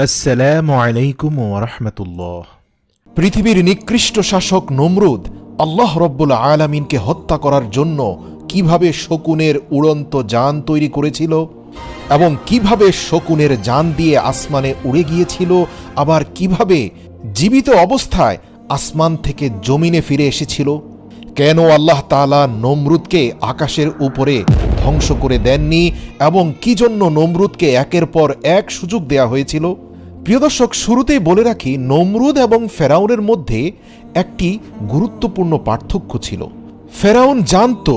আসসালামু আলাইকুম ওয়া রাহমাতুল্লাহ। পৃথিবীর নিকৃষ্ট শাসক নমরুদ আল্লাহ রব্বুল আলামিনকে হত্যা করার জন্য কিভাবে শকুনের উড়ন্ত যান তৈরি করেছিল এবং কিভাবে শকুনের যান দিয়ে আসমানে উড়ে গিয়েছিল, আবার কিভাবে জীবিত অবস্থায় আসমান থেকে জমিনে ফিরে এসেছিল। কেন আল্লাহ তাআলা নমরুদকে আকাশের উপরে ধ্বংস করে দেননি এবং কি জন্য নমরুদকে একের পর এক সুযোগ দেয়া হয়েছিল। প্রিয় দর্শক, শুরুতেই বলে রাখি, নমরুদ এবং ফেরাউনের মধ্যে একটি গুরুত্বপূর্ণ পার্থক্য ছিল। ফেরাউন জানত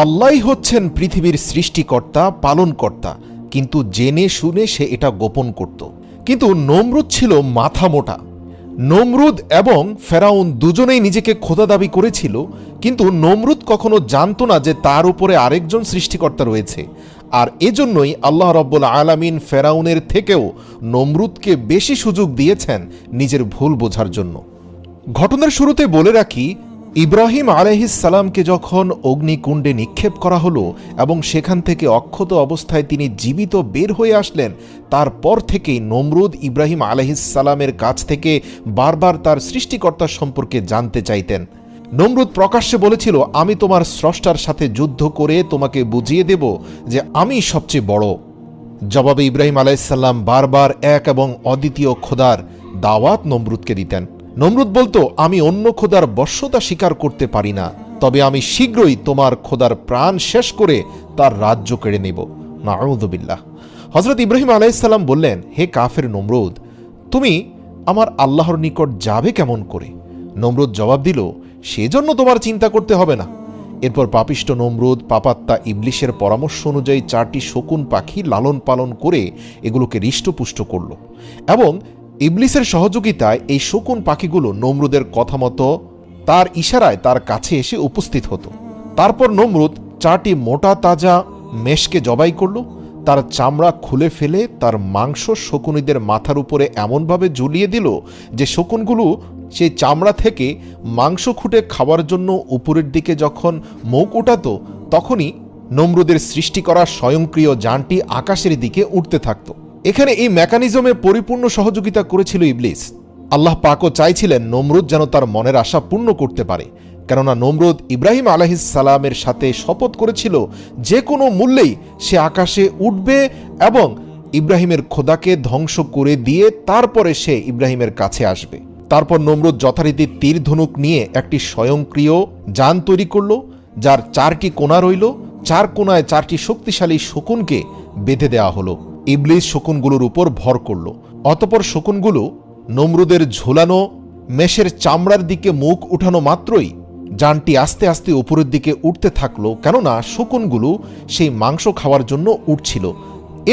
আল্লাহই হচ্ছেন পৃথিবীর সৃষ্টিকর্তা, পালনকর্তা, কিন্তু জেনে শুনে সে এটা গোপন করত। কিন্তু নমরুদ ছিল মাথা মোটা। নমরুদ এবং ফেরাউন দুজনেই নিজেকে খোদা দাবি করেছিল, কিন্তু নমরুদ কখনো জানত না যে তার উপরে আরেকজন সৃষ্টিকর্তা রয়েছে। আর এজন্যই আল্লাহ রব্বুল আলামিন ফেরাউনের থেকেও নমরুদকে বেশি সুযোগ দিয়েছেন নিজের ভুল বোঝার জন্য। ঘটনার শুরুতে বলে রাখি, ইব্রাহিম আলাইহিস সালামকে যখন অগ্নিকুণ্ডে নিক্ষেপ করা হলো এবং সেখান থেকে অক্ষত অবস্থায় তিনি জীবিত বের হয়ে আসলেন, তারপর থেকেই নমরুদ ইব্রাহিম আলাইহিস সালামের কাছ থেকে বারবার তার সৃষ্টিকর্তা সম্পর্কে জানতে চাইতেন। নমরুদ প্রকাশ্যে বলেছিল, আমি তোমার স্রষ্টার সাথে যুদ্ধ করে তোমাকে বুঝিয়ে দেব যে আমি সবচেয়ে বড়। জবাবে ইব্রাহিম আলাইহিস সালাম বারবার এক এবং অদ্বিতীয় খোদার দাওয়াত নমরুদকে দিতেন। নমরুদ বলতো, আমি অন্য খোদার বশ্যতা স্বীকার করতে পারি না, তবে আমি শীঘ্রই তোমার খোদার প্রাণ শেষ করে তার রাজ্য কেড়ে নেব। নাউযুবিল্লাহ। হযরত ইব্রাহিম আলাইহিস সালাম বললেন, হে কাফের নমরুদ, তুমি আমার আল্লাহর নিকট যাবে কেমন করে? নমরুদ জবাব দিল, সেজন্য তোমার চিন্তা করতে হবে না। এরপর পাপিষ্ট নমরুদ পাপাত্মা ইবলিশের পরামর্শ অনুযায়ী 4টি শকুন পাখি লালন পালন করে এগুলোকে হৃষ্টপুষ্ট করল এবং ইবলিসের সহযোগিতায় এই শকুন পাখিগুলো নমরুদের কথা মতো তার ইশারায় তার কাছে এসে উপস্থিত হতো। তারপর নমরুদ 4টি মোটা তাজা মেষকে জবাই করল, তার চামড়া খুলে ফেলে তার মাংস শকুনিদের মাথার উপরে এমনভাবে ঝুলিয়ে দিল যে শকুনগুলো সেই চামড়া থেকে মাংস খুঁটে খাওয়ার জন্য উপরের দিকে যখন মুখ উঠাতো, তখনই নমরুদের সৃষ্টি করা স্বয়ংক্রিয় যানটি আকাশের দিকে উঠতে থাকত। এখানে এই মেকানিজমে পরিপূর্ণ সহযোগিতা করেছিল ইবলিস। আল্লাহ পাকও চাইছিলেন নমরুদ যেন তার মনের আশা পূর্ণ করতে পারে, কেননা নমরুদ ইব্রাহিম আলাইহিস সালামের সাথে শপথ করেছিল যে কোনো মূল্যেই সে আকাশে উঠবে এবং ইব্রাহিমের খোদাকে ধ্বংস করে দিয়ে তারপরে সে ইব্রাহিমের কাছে আসবে। তারপর নমরুদ যথারীতি তীর ধনুক নিয়ে একটি স্বয়ংক্রিয় যান তৈরি করল, যার 4টি কোণা রইল। 4 কোণায় 4টি শক্তিশালী শকুনকে বেঁধে দেওয়া হলো। ইবলিস শকুনগুলোর উপর ভর করল। অতপর শকুনগুলো নমরুদের ঝোলানো মেষের চামড়ার দিকে মুখ উঠানো মাত্রই যানটি আস্তে আস্তে উপরের দিকে উঠতে থাকলো, কেননা শকুনগুলো সেই মাংস খাওয়ার জন্য উঠছিল।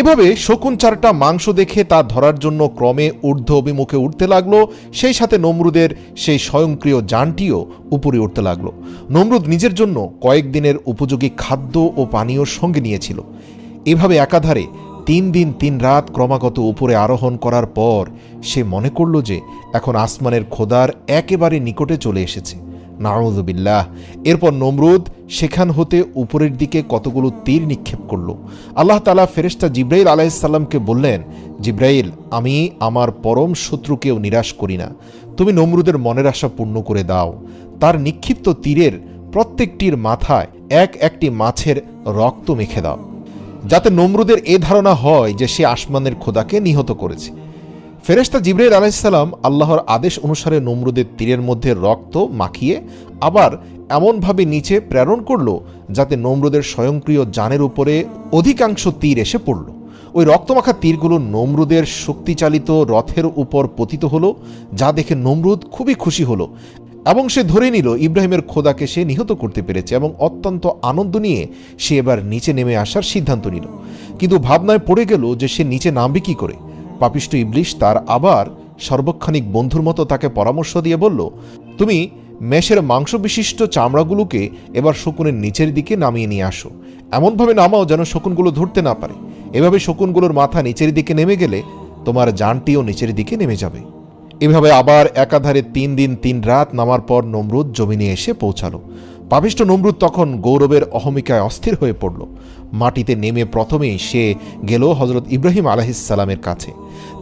এভাবে শকুন 4টা মাংস দেখে তা ধরার জন্য ক্রমে ঊর্ধ্ব অভিমুখে উঠতে লাগলো। সেই সাথে নমরুদের সেই স্বয়ংক্রিয় যানটিও উপরে উঠতে লাগলো। নমরুদ নিজের জন্য কয়েকদিনের উপযোগী খাদ্য ও পানীয় সঙ্গে নিয়েছিল। এভাবে একাধারে 3 দিন 3 রাত ক্রমাগত উপরে আরোহণ করার পর সে মনে করল যে এখন আসমানের খোদার একেবারে নিকটে চলে এসেছে। নাউযুবিল্লাহ। এরপর নমরুদ সেখান হতে উপরের দিকে কতগুলো তীর নিক্ষেপ করল। আল্লাহ তাআলা ফেরেশতা জিবরাইল আলাইহিস সালামকে বললেন, জিবরাইল, আমি আমার পরম শত্রুকেও নিরাশ করি না, তুমি নমরুদের মনের আশা পূর্ণ করে দাও। তার নিক্ষিপ্ত তীরের প্রত্যেকটির মাথায় একটি মাছের রক্ত মেখে দাও, যাতে নমরুদের এ ধারণা হয় যে সে আসমানের খোদাকে নিহত করেছে। ফেরেশতা জিবরাইল আলাইহিস সালাম আল্লাহর আদেশ অনুসারে নমরুদের তীরের মধ্যে রক্ত মাখিয়ে আবার এমনভাবে নিচে প্রেরণ করল যাতে নমরুদের স্বয়ংক্রিয় যানের উপরে অধিকাংশ তীর এসে পড়ল। ওই রক্তমাখা তীরগুলো নমরুদের শক্তিচালিত রথের উপর পতিত হলো, যা দেখে নমরুদ খুবই খুশি হলো এবং সে ধরে নিল ইব্রাহিমের খোদাকে সে নিহত করতে পেরেছে এবং অত্যন্ত আনন্দ নিয়ে সে এবার নিচে নেমে আসার সিদ্ধান্ত নিল। কিন্তু ভাবনায় পড়ে গেল যে সে নিচে নামবে কি করে। পাপিষ্ট ইবলিশ তার আবার সর্বক্ষণিক বন্ধুর মতো তাকে পরামর্শ দিয়ে বলল, তুমি মেষের মাংস বিশিষ্ট চামড়াগুলোকে এবার শকুনের নিচের দিকে নামিয়ে নিয়ে আসো, এমনভাবে নামাও যেন শকুনগুলো ধরতে না পারে। এভাবে শকুনগুলোর মাথা নিচের দিকে নেমে গেলে তোমার যানটিও নিচের দিকে নেমে যাবে। এভাবে আবার একাধারে 3 দিন 3 রাত নামার পর নমরুদ জমিনে এসে পৌঁছালো। পাপিষ্ট নমরুদ তখন গৌরবের অহমিকায় অস্থির হয়ে পড়ল। মাটিতে নেমে প্রথমেই সে গেল হযরত ইব্রাহিম আলাইহিস সালামের কাছে।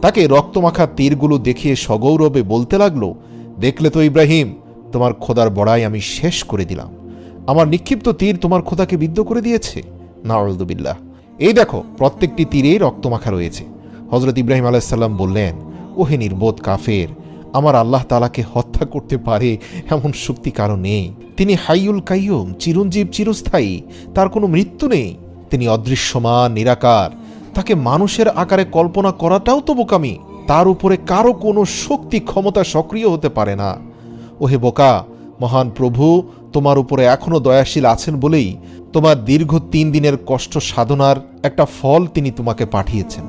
তাকে রক্তমাখা তীরগুলো দেখিয়ে সগৌরবে বলতে লাগলো, দেখলে তো ইব্রাহিম, তোমার খোদার বড়াই আমি শেষ করে দিলাম। আমার নিক্ষিপ্ত তীর তোমার খোদাকে বিদ্ধ করে দিয়েছে। নাউযুবিল্লাহ। এই দেখো, প্রত্যেকটি তীরেই রক্তমাখা রয়েছে। হজরত ইব্রাহিম আলাইসাল্লাম বললেন, ওহে নির্বোধ কাফের, আমার আল্লাহ তাআলাকে হত্যা করতে পারে এমন শক্তি কারো নেই। তিনি হাইয়ুল কাইয়ুম, চিরঞ্জীব, চিরস্থায়ী, তার কোনো মৃত্যু নেই। তিনি অদৃশ্যমান, নিরাকার, তাকে মানুষের আকারে কল্পনা করাটাও তো বোকামি। তার উপরে কারো কোনো শক্তি ক্ষমতা সক্রিয় হতে পারে না। ওহে বোকা, মহান প্রভু তোমার উপরে এখনো দয়াশীল আছেন বলেই তোমার দীর্ঘ 3 দিনের কষ্ট সাধনার একটা ফল তিনি তোমাকে পাঠিয়েছেন।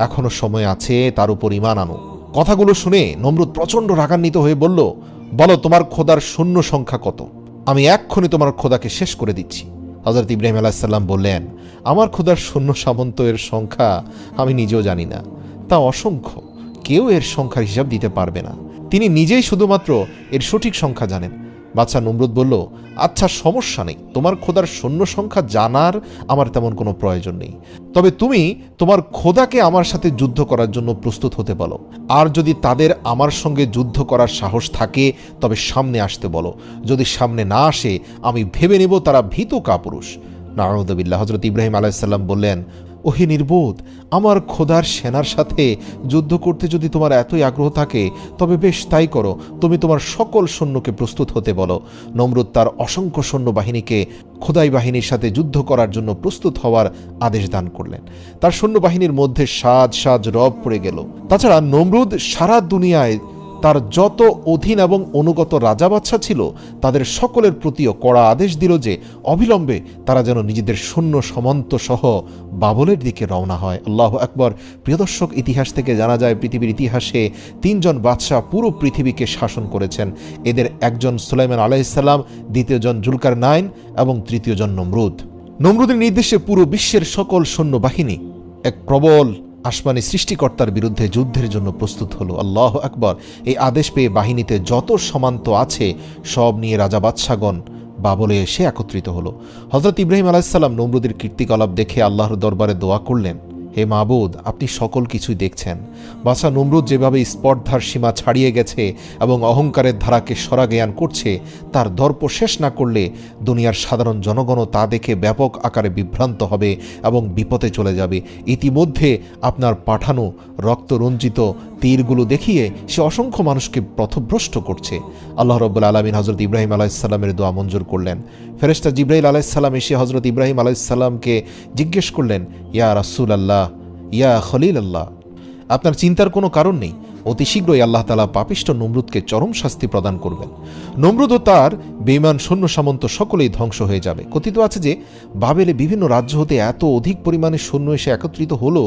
এখনো সময় আছে, তার উপর ঈমান আনো। কথাগুলো শুনে নমরুদ প্রচণ্ড রাগান্বিত হয়ে বলল, বলো তোমার খোদার শূন্য সংখ্যা কত? আমি এক্ষুনি তোমার খোদাকে শেষ করে দিচ্ছি। হযরত ইব্রাহিম আলাইহিস সালাম বললেন, আমার খোদার সৈন্য সামন্ত এর সংখ্যা আমি নিজেও জানি না, তা অসংখ্য, কেউ এর সংখ্যার হিসাব দিতে পারবে না। তিনি নিজেই শুধুমাত্র এর সঠিক সংখ্যা জানেন। বাদশাহ নমরুদ বলল, আচ্ছা সমস্যা নেই, তোমার খোদার সৈন্য সংখ্যা জানার আমার তেমন কোনো প্রয়োজন নেই। তবে তুমি তোমার খোদাকে আমার সাথে যুদ্ধ করার জন্য প্রস্তুত হতে বলো। আর যদি তাদের আমার সঙ্গে যুদ্ধ করার সাহস থাকে তবে সামনে আসতে বলো। যদি সামনে না আসে আমি ভেবে নেব তারা ভীত কাপুরুষ। নাউযুবিল্লাহ। হযরত ইব্রাহিম আলাইহিস সালাম বললেন, ওহে নির্বোধ, আমার খোদার সেনার সাথে যুদ্ধ করতে যদি তোমার এতই আগ্রহ থাকে তবে বেশ তাই করো। তুমি তোমার সকল সৈন্যকে প্রস্তুত হতে বলো। নমরুদ তার অসংখ্য সৈন্য বাহিনীকে খোদাই বাহিনীর সাথে যুদ্ধ করার জন্য প্রস্তুত হওয়ার আদেশ দান করলেন। তার সৈন্যবাহিনীর মধ্যে সাজ সাজ রব পড়ে গেল। তাছাড়া নমরুদ সারা দুনিয়ায় তার যত অধীন এবং অনুগত রাজা বাদশা ছিল তাদের সকলের প্রতিও কড়া আদেশ দিল যে অবিলম্বে তারা যেন নিজেদের সৈন্য সামন্ত সহ বাবলের দিকে রওনা হয়। আল্লাহু আকবার। প্রিয় দর্শক, ইতিহাস থেকে জানা যায় পৃথিবীর ইতিহাসে 3 জন বাদশাহ পুরো পৃথিবীকে শাসন করেছেন। এদের একজন সুলাইমান আলাইহিস সালাম, দ্বিতীয়জন জুলকারনাইন এবং তৃতীয়জন নমরুদ। নমরুদের নির্দেশে পুরো বিশ্বের সকল সৈন্যবাহিনী এক প্রবল আসমানি সৃষ্টিকর্তার বিরুদ্ধে যুদ্ধের জন্য প্রস্তুত হলো। আল্লাহু আকবার। এই আদেশ পেয়ে বাহিনীতে যত সমান্ত আছে সব নিয়ে রাজা বাদশাগণ বাবলে এসে একত্রিত হলো। হযরত ইব্রাহিম আলাইহিস সালাম নমরুদের কীর্তিকলাপ দেখে আল্লাহর দরবারে দোয়া করলেন, হে মাবুদ, আপনি সকল কিছুই দেখছেন। বাদশা নমরুদ যেভাবে স্পর্ধার সীমা ছাড়িয়ে গেছে এবং অহংকারের ধারাকে সরাজ্ঞান করছে, তার দর্প শেষ না করলে দুনিয়ার সাধারণ জনগণও তা দেখে ব্যাপক আকারে বিভ্রান্ত হবে এবং বিপদে চলে যাবে। ইতিমধ্যে আপনার পাঠানো রক্তরঞ্জিত তীরগুলো দেখিয়ে সে অসংখ্য মানুষকে পথভ্রষ্ট করছে। আল্লাহ রাব্বুল আলামিন হযরত ইব্রাহিম আলাইহিস সালামের দোয়া মঞ্জুর করলেন। ফেরেশতা জিবরাইল আলাইহিস সালাম এসে হযরত ইব্রাহিম আলাইহিস সালামকে জিজ্ঞেস করলেন, ইয়া রাসূলুল্লাহ, ইয়া খলিলাল্লাহ, আপনার চিন্তার কোনো কারণ নেই, অতি শীঘ্রই আল্লাহ তাআলা পাপিষ্ঠ নমরুদকে চরম শাস্তি প্রদান করবেন। নমরুদ ও তার বেঈমান সৈন্য সামন্ত সকলেই ধ্বংস হয়ে যাবে। কথিত আছে যে বাবেলে বিভিন্ন রাজ্য হতে এত অধিক পরিমাণে সৈন্য এসে একত্রিত হলো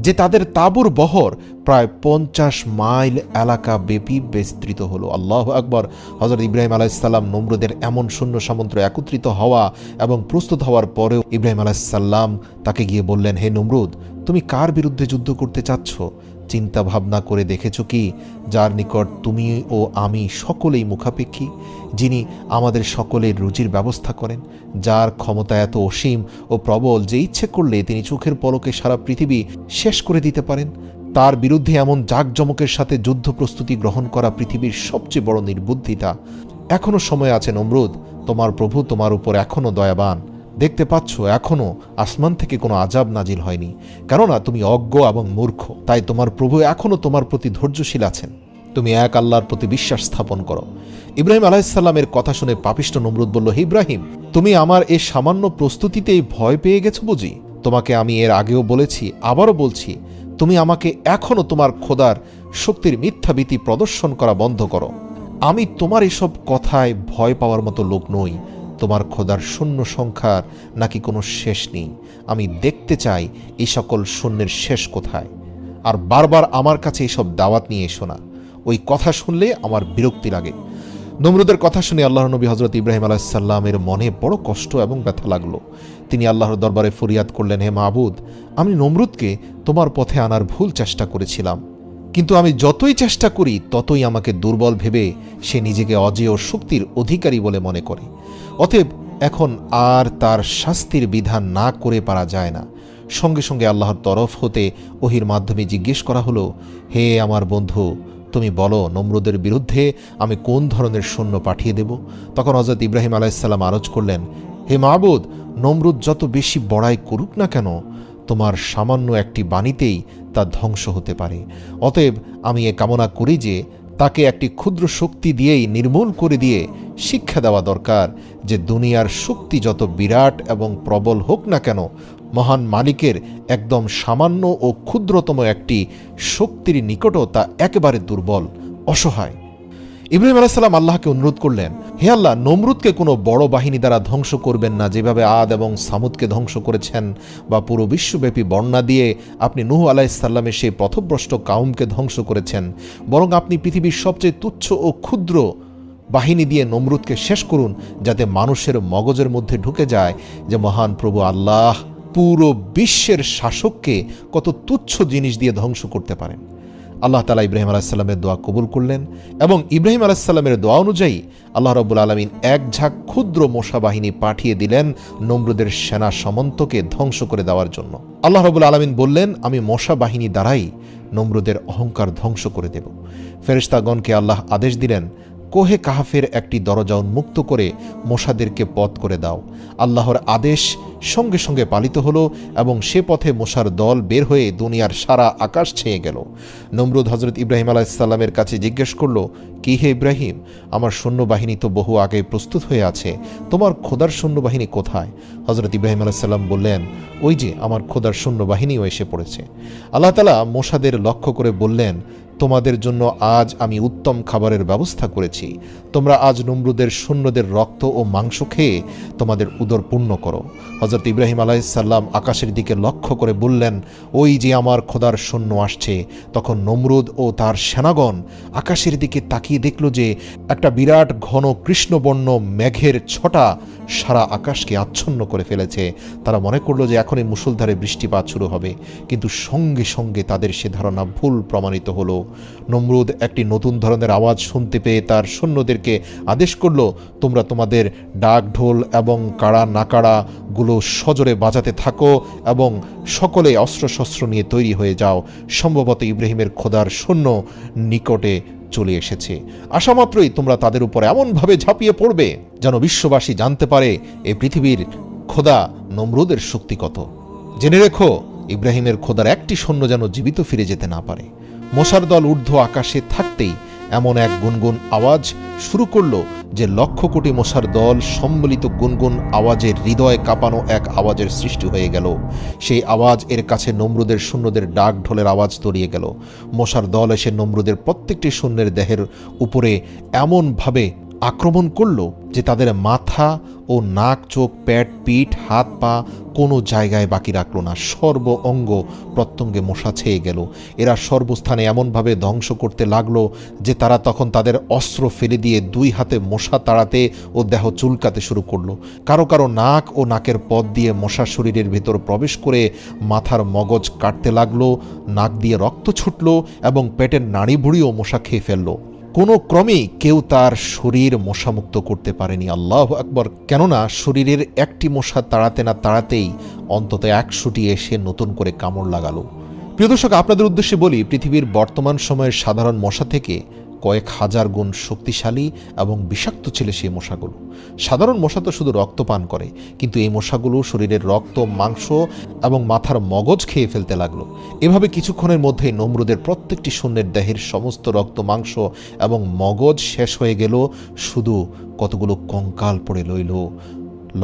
যে তাদের তাঁবুর বহর প্রায় 50 মাইল এলাকা ব্যাপী বিস্তৃত হলো। আল্লাহু আকবার। হযরত ইব্রাহিম আলাইহিস সালাম নমরুদের এমন সৈন্য সামন্ত একত্রিত হওয়া এবং প্রস্তুত হওয়ার পরেও ইব্রাহিম আলাইহিস সালাম তাকে গিয়ে বললেন, হে নমরুদ, তুমি কার বিরুদ্ধে যুদ্ধ করতে চাচ্ছ? চিন্তা ভাবনা করে দেখেছ কি যার নিকট তুমি ও আমি সকলেই মুখাপেক্ষী, যিনি আমাদের সকলের রুজির ব্যবস্থা করেন, যার ক্ষমতা এত অসীম ও প্রবল যে ইচ্ছে করলে তিনি চোখের পলকে সারা পৃথিবী শেষ করে দিতে পারেন। তার বিরুদ্ধে এমন জাঁকজমকের সাথে যুদ্ধ প্রস্তুতি গ্রহণ করা পৃথিবীর সবচেয়ে বড় নির্বুদ্ধিতা। এখনো সময় আছে নমরুদ, তোমার প্রভু তোমার উপর এখনো দয়াবান। দেখতে পাচ্ছ এখনো আসমান থেকে কোনো আযাব নাজিল হয়নি, কেননা তুমি অজ্ঞ এবং মূর্খ। তাই তোমার প্রভু এখনো তোমার প্রতি ধৈর্যশীল আছেন। তুমি এক আল্লাহর প্রতি বিশ্বাস স্থাপন করো। ইব্রাহিম আলাইহিস সালামের কথা শুনে পাপিষ্ঠ নমরুদ বলল, হে ইব্রাহিম, তুমি আমার এই সামান্য প্রস্তুতিতেই ভয় পেয়ে গেছো বুঝি? তোমাকে আমি এর আগেও বলেছি, আবারও বলছি, তুমি আমাকে এখনো তোমার খোদার শক্তির মিথ্যাভীতি প্রদর্শন করা বন্ধ করো। আমি তোমার এসব কথায় ভয় পাওয়ার মতো লোক নই। তোমার খোদার শূন্য সংখ্যার নাকি কোনো শেষ নেই। আমি দেখতে চাই এই সকল শূন্যের শেষ কোথায়। আর বারবার আমার কাছে এইসব দাওয়াত নিয়ে এসো না, ওই কথা শুনলে আমার বিরক্তি লাগে। নমরুদের কথা শুনে আল্লাহর নবী হযরত ইব্রাহিম আলাইহিস সালামের মনে বড় কষ্ট এবং ব্যথা লাগলো। তিনি আল্লাহর দরবারে ফরিয়াদ করলেন, হে মাবুদ, আমি নমরুদকে তোমার পথে আনার ভুল চেষ্টা করেছিলাম, কিন্তু আমি যতই চেষ্টা করি ততই আমাকে দুর্বল ভেবে সে নিজেকে অজেয় শক্তির অধিকারী বলে মনে করে। অতএব এখন আর তার শাস্তির বিধান না করে পারা যায় না। সঙ্গে সঙ্গে আল্লাহর তরফ হতে ওহির মাধ্যমে জিজ্ঞেস করা হলো, হে আমার বন্ধু, তুমি বলো নমরুদের বিরুদ্ধে আমি কোন ধরনের সৈন্য পাঠিয়ে দেব? তখন হযরত ইব্রাহিম আলাইহিসসালাম আরজ করলেন, হে মাবুদ, নমরুদ যত বেশি বড়াই করুক না কেন, তোমার সামান্য একটি বাণীতেই তা ধ্বংস হতে পারে। অতএব আমি এ কামনা করি যে তাকে একটি ক্ষুদ্র শক্তি দিয়েই নির্মূল করে দিয়ে শিক্ষা দেওয়া দরকার যে দুনিয়ার শক্তি যত বিরাট এবং প্রবল হোক না কেন, মহান মালিকের একদম সামান্য ও ক্ষুদ্রতম একটি শক্তির নিকটও তা একেবারে দুর্বল, অসহায়। ইব্রাহিম আলাইহিস সালাম আল্লাহকে অনুরোধ করলেন, হে আল্লাহ, নমরুদকে কোনো বড় বাহিনী দ্বারা ধ্বংস করবেন না, যেভাবে আদ এবং সামুদকে ধ্বংস করেছেন, বা পুরো বিশ্বব্যাপী বন্যা দিয়ে আপনি নূহ আলাইহিস সালামের সেই পথভ্রষ্ট কাউমকে ধ্বংস করেছেন। বরং আপনি পৃথিবীর সবচেয়ে তুচ্ছ ও ক্ষুদ্র বাহিনী দিয়ে নমরুদকে শেষ করুন, যাতে মানুষের মগজের মধ্যে ঢুকে যায় যে মহান প্রভু আল্লাহ পুরো বিশ্বের শাসককে কত তুচ্ছ জিনিস দিয়ে ধ্বংস করতে পারেন। আল্লাহ তাআলা ইব্রাহিম আলাইহিস সালামের দোয়া কবুল করলেন এবং ইব্রাহিম আলাইহিস সালামের দোয়া অনুযায়ী আল্লাহ রাব্বুল আলামিন এক ঝাঁক ক্ষুদ্র মশা বাহিনী পাঠিয়ে দিলেন নমরুদের সেনা সামন্তকে ধ্বংস করে দেওয়ার জন্য। আল্লাহ রাব্বুল আলামিন বললেন, আমি মশা বাহিনী দ্বারাই নমরুদের অহংকার ধ্বংস করে দেব। ফেরেশতাগণকে আল্লাহ আদেশ দিলেন, কোহে কাহাফের একটি দরজা উন্মুক্ত করে মশাদেরকে পথ করে দাও। আল্লাহর আদেশ সঙ্গে সঙ্গে পালিত হলো এবং সে পথে মশার দল বের হয়ে দুনিয়ার সারা আকাশ ছেয়ে গেল। নমরুদ হযরত ইব্রাহিম আলাইহিস সালামের কাছে জিজ্ঞেস করল, কি হে ইব্রাহিম, আমার সৈন্যবাহিনী তো বহু আগে প্রস্তুত হয়ে আছে, তোমার খোদার সৈন্যবাহিনী কোথায়? হযরত ইব্রাহিম আলাইহিস সালাম বললেন, ওই যে আমার খোদার সৈন্যবাহিনীও এসে পড়েছে। আল্লাহ তাআলা মশাদের লক্ষ্য করে বললেন, তোমাদের জন্য আজ আমি উত্তম খাবারের ব্যবস্থা করেছি। তোমরা আজ নমরুদের সৈন্যদের রক্ত ও মাংস খেয়ে তোমাদের উদর পূর্ণ করো। হযরত ইব্রাহিম আলাইহিস সালাম আকাশের দিকে লক্ষ্য করে বললেন, ওই যে আমার খোদার সৈন্য আসছে। তখন নমরুদ ও তার সেনাগণ আকাশের দিকে তাকিয়ে দেখল যে একটা বিরাট ঘন কৃষ্ণবর্ণ মেঘের ছটা সারা আকাশকে আচ্ছন্ন করে ফেলেছে। তারা মনে করল যে এখনই মুষলধারে বৃষ্টিপাত শুরু হবে, কিন্তু সঙ্গে সঙ্গে তাদের সে ধারণা ভুল প্রমাণিত হলো। নমরুদ একটি নতুন ধরনের আওয়াজ শুনতে পেয়ে তার সৈন্যদেরকে আদেশ করল, তোমরা তোমাদের ডাক ঢোল এবং কাড়া নাকাড়াগুলো সজোরে বাজাতে থাকো এবং সকলে অস্ত্রশস্ত্র নিয়ে তৈরি হয়ে যাও। সম্ভবত ইব্রাহিমের খোদার সৈন্য নিকটে চলে এসেছে। আসামাত্রই তোমরা তাদের উপর এমনভাবে ঝাঁপিয়ে পড়বে যেন বিশ্ববাসী জানতে পারে এই পৃথিবীর খোদা নমরুদের শক্তি কত। জেনে রেখো, ইব্রাহিমের খোদার একটি সৈন্য যেন জীবিত ফিরে যেতে না পারে। মশার দল ঊর্ধ্ব আকাশে থাকতেই এমন এক গুনগুন আওয়াজ শুরু করলো যে লক্ষ কোটি মশার দল সম্মিলিত গুনগুন আওয়াজের হৃদয় কাঁপানো এক আওয়াজের সৃষ্টি হয়ে গেল। সেই আওয়াজ এর কাছে নমরুদের সৈন্যদের ডাক ঢোলের আওয়াজ তরিয়ে গেল। মশার দল এসে নমরুদের প্রত্যেকটি সৈন্যের দেহের উপরে এমনভাবে আক্রমণ করল যে তাদের মাথা ও নাক, চোখ, পেট, পিঠ, হাত, পা কোনো জায়গায় বাকি রাখল না। সর্ব অঙ্গ প্রত্যঙ্গে মশা ছেয়ে গেল। এরা সর্বস্থানে এমনভাবে ধ্বংস করতে লাগলো যে তারা তখন তাদের অস্ত্র ফেলে দিয়ে দুই হাতে মশা তাড়াতে ও দেহ চুলকাতে শুরু করলো। কারো কারো নাক ও নাকের পথ দিয়ে মশা শরীরের ভেতর প্রবেশ করে মাথার মগজ কাটতে লাগলো, নাক দিয়ে রক্ত ছুটল এবং পেটের নাড়ি ভুড়িও মশা খেয়ে ফেললো। কোনো ক্রমেই কেউ তার শরীর মশামুক্ত করতে পারেনি। আল্লাহু আকবার! কেননা শরীরের একটি মশা তাড়াতে না তাড়াতেই অন্তত 100টি এসে নতুন করে কামড় লাগালো। প্রিয় দর্শক, আপনাদের উদ্দেশ্যে বলি, পৃথিবীর বর্তমান সময়ের সাধারণ মশা থেকে কয়েক হাজার গুণ শক্তিশালী এবং বিষাক্ত ছিল সেই মশাগুলো। সাধারণ মশা তো শুধু রক্ত পান করে, কিন্তু এই মশাগুলো শরীরের রক্ত, মাংস এবং মাথার মগজ খেয়ে ফেলতে লাগলো। এভাবে কিছুক্ষণের মধ্যে নমরুদের প্রত্যেকটি সৈন্যের দেহের সমস্ত রক্ত, মাংস এবং মগজ শেষ হয়ে গেল। শুধু কতগুলো কঙ্কাল পড়ে রইল,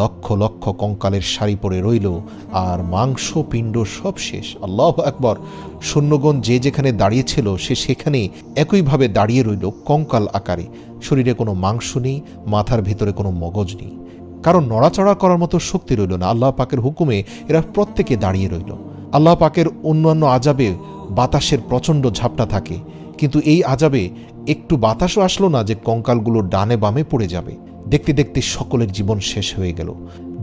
লক্ষ লক্ষ কঙ্কালের সারি পড়ে রইল, আর মাংস পিণ্ড সব শেষ। আল্লাহু আকবার! সৈন্যগণ যে যেখানে দাঁড়িয়েছিল সে সেখানে একইভাবে দাঁড়িয়ে রইল কঙ্কাল আকারে। শরীরে কোনো মাংস নেই, মাথার ভেতরে কোনো মগজ নেই, কারণ নড়াচড়া করার মতো শক্তি রইল না। আল্লাহ পাকের হুকুমে এরা প্রত্যেকে দাঁড়িয়ে রইল। আল্লাহ পাকের অন্যান্য আযাবে বাতাসের প্রচণ্ড ঝাপটা থাকে, কিন্তু এই আযাবে একটু বাতাসও আসলো না যে কঙ্কালগুলো ডানে বামে পড়ে যাবে। দেখতে দেখতে সকলের জীবন শেষ হয়ে গেল।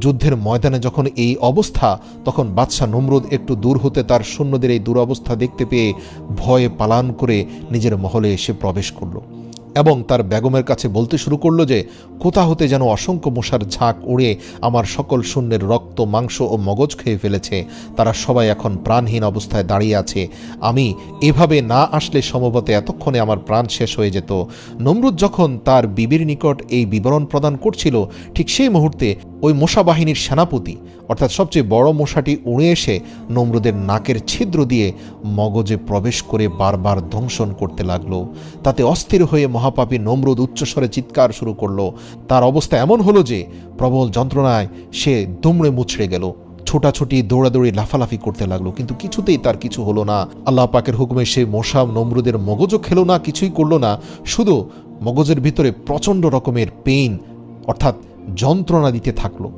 যুদ্ধের ময়দানে যখন এই অবস্থা, তখন বাদশাহ নমরুদ একটু দূর হতে তার সৈন্যদের এই দুরবস্থা দেখতে পেয়ে ভয়ে পালান করে নিজের মহলে এসে প্রবেশ করল এবং তার বেগমের কাছে বলতে শুরু করলো যে কোথা হতে যেন অসংখ্য মশার ঝাঁক উড়ে আমার সকল শূন্যের রক্ত, মাংস ও মগজ খেয়ে ফেলেছে। তারা সবাই এখন প্রাণহীন অবস্থায় দাঁড়িয়ে আছে। আমি এভাবে না আসলে সম্ভবত এতক্ষণে আমার প্রাণ শেষ হয়ে যেত। নমরুদ যখন তার বিবির নিকট এই বিবরণ প্রদান করছিল, ঠিক সেই মুহূর্তে ওই মশা বাহিনীর সেনাপতি অর্থাৎ সবচেয়ে বড় মশাটি উড়ে এসে নমরুদের নাকের ছিদ্র দিয়ে মগজে প্রবেশ করে বারবার দংশন করতে লাগলো। তাতে অস্থির হয়ে মহাপাপী নমরুদ উচ্চস্বরে চিৎকার শুরু করলো। তার অবস্থা এমন হলো যে প্রবল যন্ত্রণায় সে দুমড়ে মুচড়ে গেল। ছোটাছুটি, দৌড়াদৌড়ি, লাফালাফি করতে লাগলো, কিন্তু কিছুতেই তার কিছু হলো না। আল্লাহ পাকের হুকুমে সেই মশা নমরুদের মগজও খেলো না, কিছুই করলো না, শুধু মগজের ভিতরে প্রচণ্ড রকমের পেইন অর্থাৎ যন্ত্রণা দিতে থাকলো।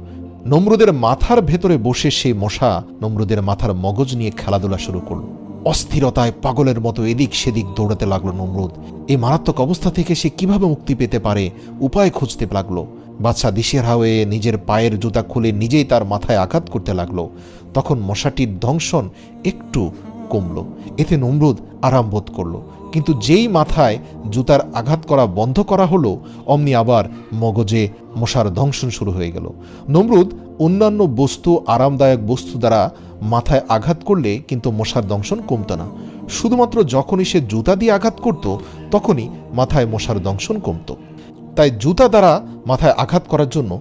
নমরুদের মাথার ভেতরে বসে সেই মশা নমরুদের মাথার মগজ নিয়ে খেলাধুলা শুরু করলো। অস্থিরতায় পাগলের মতো এদিক সেদিক দৌড়াতে লাগলো নমরুদ। এই মারাত্মক অবস্থা থেকে সে কিভাবে মুক্তি পেতে পারে উপায় খুঁজতে লাগলো। বাদশা দিশেহারা হয়ে নিজের পায়ের জুতা খুলে নিজেই তার মাথায় আঘাত করতে লাগলো। তখন মশাটির দংশন একটু কমলো, এতে নমরুদ আরাম বোধ করলো। কিন্তু যেই মাথায় জুতার আঘাত করা বন্ধ করা হলো, অমনি আবার মগজে মশার দংশন শুরু হয়ে গেল। নমরুদ অন্যান্য বস্তু, আরামদায়ক বস্তু দ্বারা মাথায় আঘাত করলে কিন্তু মশার দংশন কমতো না। শুধুমাত্র যখনই সে জুতা দিয়ে আঘাত করত তখনই মাথায় মশার দংশন কমতো। তাই জুতা দ্বারা মাথায় আঘাত করার জন্য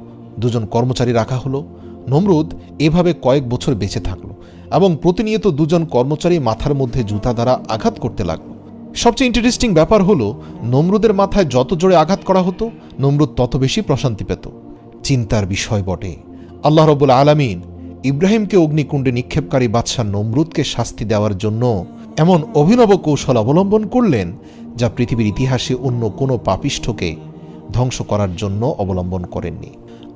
দুজন কর্মচারী রাখা হলো। নমরুদ এভাবে কয়েক বছর বেঁচে থাকলো এবং প্রতিনিয়ত দুজন কর্মচারী মাথার মধ্যে জুতা দ্বারা আঘাত করতে লাগলো। সবচেয়ে ইন্টারেস্টিং ব্যাপার হলো, নমরুদের মাথায় যত জোরে আঘাত করা হতো নমরুদ তত বেশি প্রশান্তি পেত। চিন্তার বিষয় বটে, আল্লাহ রাব্বুল আলামিন ইব্রাহিমকে অগ্নিকুণ্ডে নিক্ষেপকারী বাদশা নমরুদকে শাস্তি দেওয়ার জন্য এমন অভিনব কৌশল অবলম্বন করলেন যা পৃথিবীর ইতিহাসে অন্য কোনো পাপিষ্ঠকে ধ্বংস করার জন্য অবলম্বন করেননি।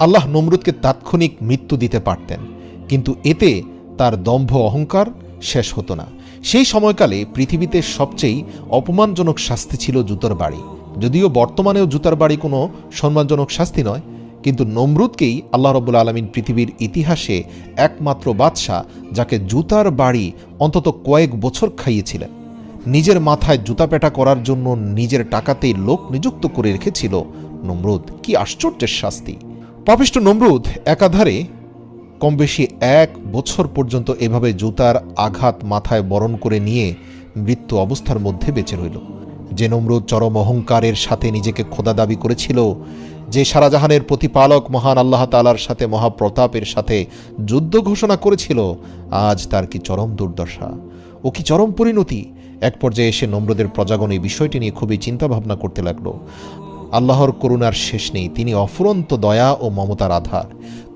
আল্লাহ নমরুদকে তাৎক্ষণিক মৃত্যু দিতে পারতেন, কিন্তু এতে তার দম্ভ অহংকার শেষ হতো না। সেই সময়কালে পৃথিবীতে সবচেয়ে অপমানজনক শাস্তি ছিল জুতার বাড়ি। যদিও বর্তমানেও জুতার বাড়ি কোনো সম্মানজনক শাস্তি নয়, কিন্তু নমরুদকেই আল্লাহ রাব্বুল আলামিন পৃথিবীর ইতিহাসে একমাত্র বাদশা যাকে জুতার বাড়ি অন্তত কয়েক বছর খাইয়েছিলেন। নিজের মাথায় জুতা পেটা করার জন্য নিজের টাকাতেই লোক নিযুক্ত করে রেখেছিল নমরুদ। কি আশ্চর্যের শাস্তি! পাপিষ্ঠ নমরুদ একাধারে কম বেশি 1 বছর পর্যন্ত এভাবে জুতার আঘাত মাথায় বরণ করে নিয়ে মৃত্যু অবস্থার মধ্যে বেঁচে রইল। যে নমরুদ চরম অহংকারের সাথে নিজেকে খোদা দাবি করেছিল, যে সারাজাহানের প্রতিপালক মহান আল্লাহ তাআলার সাথে মহাপ্রতাপের সাথে যুদ্ধ ঘোষণা করেছিল, আজ তার কি চরম দুর্দশা ও কি চরম পরিণতি! এক পর্যায়ে এসে নমরুদের প্রজাগণ এই বিষয়টি নিয়ে খুবই চিন্তাভাবনা করতে লাগলো। আল্লাহর করুণার শেষ নেই, তিনি অফুরন্ত দয়া ও মমতার আধার।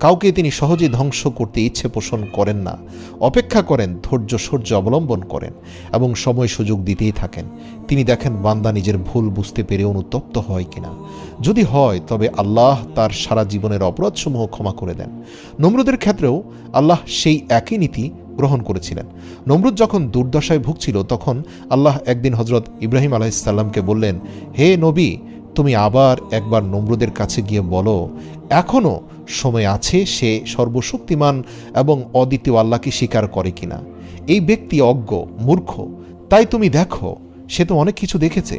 কাউকে তিনি সহজে ধ্বংস করতে ইচ্ছে পোষণ করেন না, অপেক্ষা করেন, ধৈর্য সহ্য অবলম্বন করেন এবং সময় সুযোগ দিতেই থাকেন। তিনি দেখেন বান্দা নিজের ভুল বুঝতে পেরে অনুতপ্ত হয় কিনা। যদি হয় তবে আল্লাহ তার সারা জীবনের অপরাধসমূহ ক্ষমা করে দেন। নমরুদের ক্ষেত্রেও আল্লাহ সেই একই নীতি গ্রহণ করেছিলেন। নমরুদ যখন দুর্দশায় ভুগছিল তখন আল্লাহ একদিন হযরত ইব্রাহিম আলাইহিস সালামকে বললেন, হে নবী, তুমি আবার একবার নমরুদের কাছে গিয়ে বলো এখনও সময় আছে, সে সর্বশক্তিমান এবং অদ্বিতীয় আল্লাহকে স্বীকার করে কিনা। এই ব্যক্তি অজ্ঞ, মূর্খ, তাই তুমি দেখো, সে তো অনেক কিছু দেখেছে,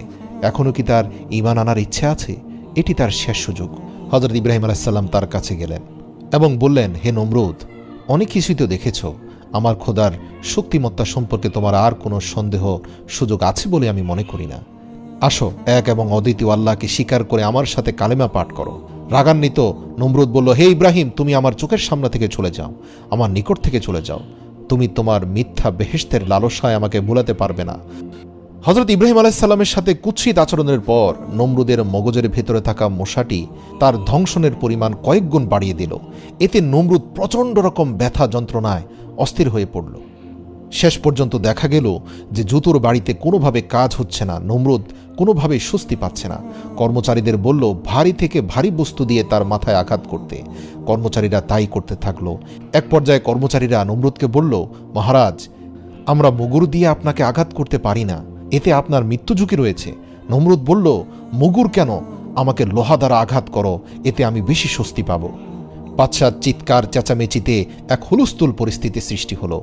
এখনও কি তার ঈমান আনার ইচ্ছে আছে? এটি তার শেষ সুযোগ। হযরত ইব্রাহিম আলাইহিস সালাম তার কাছে গেলেন এবং বললেন, হে নমরুদ, অনেক কিছুই তো দেখেছ, আমার খোদার শক্তিমত্তা সম্পর্কে তোমার আর কোনো সন্দেহ সুযোগ আছে বলে আমি মনে করি না। আসো, এক এবং অদ্বিতীয় আল্লাহকে স্বীকার করে আমার সাথে কালেমা পাঠ করো। রাগান্বিত নমরুদ বলল, হে ইব্রাহিম, তুমি আমার চোখের সামনে থেকে চলে যাও, আমার নিকট থেকে চলে যাও। তুমি তোমার মিথ্যা বেহেশতের লালসায় আমাকে ভুলাতে পারবে না। হযরত ইব্রাহিম আলাইহিস সালামের সাথে কুৎসিত আচরণের পর নমরুদের মগজের ভেতরে থাকা মশাটি তার ধ্বংসনের পরিমাণ কয়েক গুণ বাড়িয়ে দিল। এতে নমরুদ প্রচণ্ড রকম ব্যথা যন্ত্রণায় অস্থির হয়ে পড়ল। শেষ পর্যন্ত দেখা গেল যে জুতোর বাড়িতে কোনোভাবে কাজ হচ্ছে না। নমরুদ কোনোভাবেই স্বস্তি পাচ্ছে না। কর্মচারীদের বলল ভারী থেকে ভারী বস্তু দিয়ে তার মাথায় আঘাত করতে। কর্মচারীরা তাই করতে থাকলো। এক পর্যায়ে কর্মচারীরা নমরুদকে বলল, মহারাজ, আমরা মুগুর দিয়ে আপনাকে আঘাত করতে পারি না, এতে আপনার মৃত্যু ঝুঁকি রয়েছে। নমরুদ বলল, মুগুর কেন, আমাকে লোহা দ্বারা আঘাত করো, এতে আমি বেশি স্বস্তি পাব। বাদশার চিৎকার চেঁচামেচিতে এক হুলস্থুল পরিস্থিতি সৃষ্টি হলো।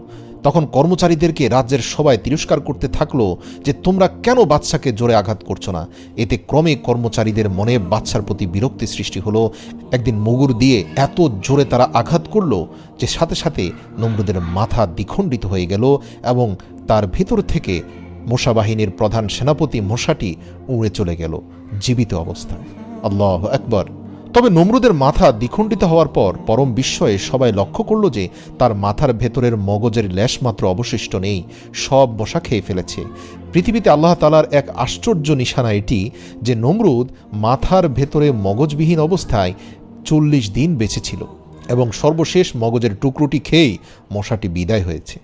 তখন কর্মচারীদেরকে রাজ্যের সবাই তিরস্কার করতে থাকলো যে তোমরা কেন বাদশাকে জোরে আঘাত করছো না। এতে ক্রমে কর্মচারীদের মনে বাদশার প্রতি বিরক্তি সৃষ্টি হলো। একদিন মুগুর দিয়ে এত জোরে তারা আঘাত করলো যে সাথে সাথে নমরুদের মাথা দ্বিখণ্ডিত হয়ে গেল এবং তার ভিতর থেকে মূসা বাহিনীর প্রধান সেনাপতি মূসাটি উড়ে চলে গেল জীবিত অবস্থায়। আল্লাহু আকবার। তবে নমরুদের মাথা দ্বিখণ্ডিত হওয়ার পর পরম বিস্ময়ে সবাই লক্ষ্য করল যে তার মাথার ভেতরের মগজের লেশমাত্র অবশিষ্ট নেই, সব মশা খেয়ে ফেলেছে। পৃথিবীতে আল্লাহ তাআলার এক আশ্চর্য নিশানা এটি যে নমরুদ মাথার ভেতরে মগজবিহীন অবস্থায় 40 দিন বেঁচে ছিল এবং সর্বশেষ মগজের টুকরোটি খেয়েই মশাটি বিদায় হয়েছে।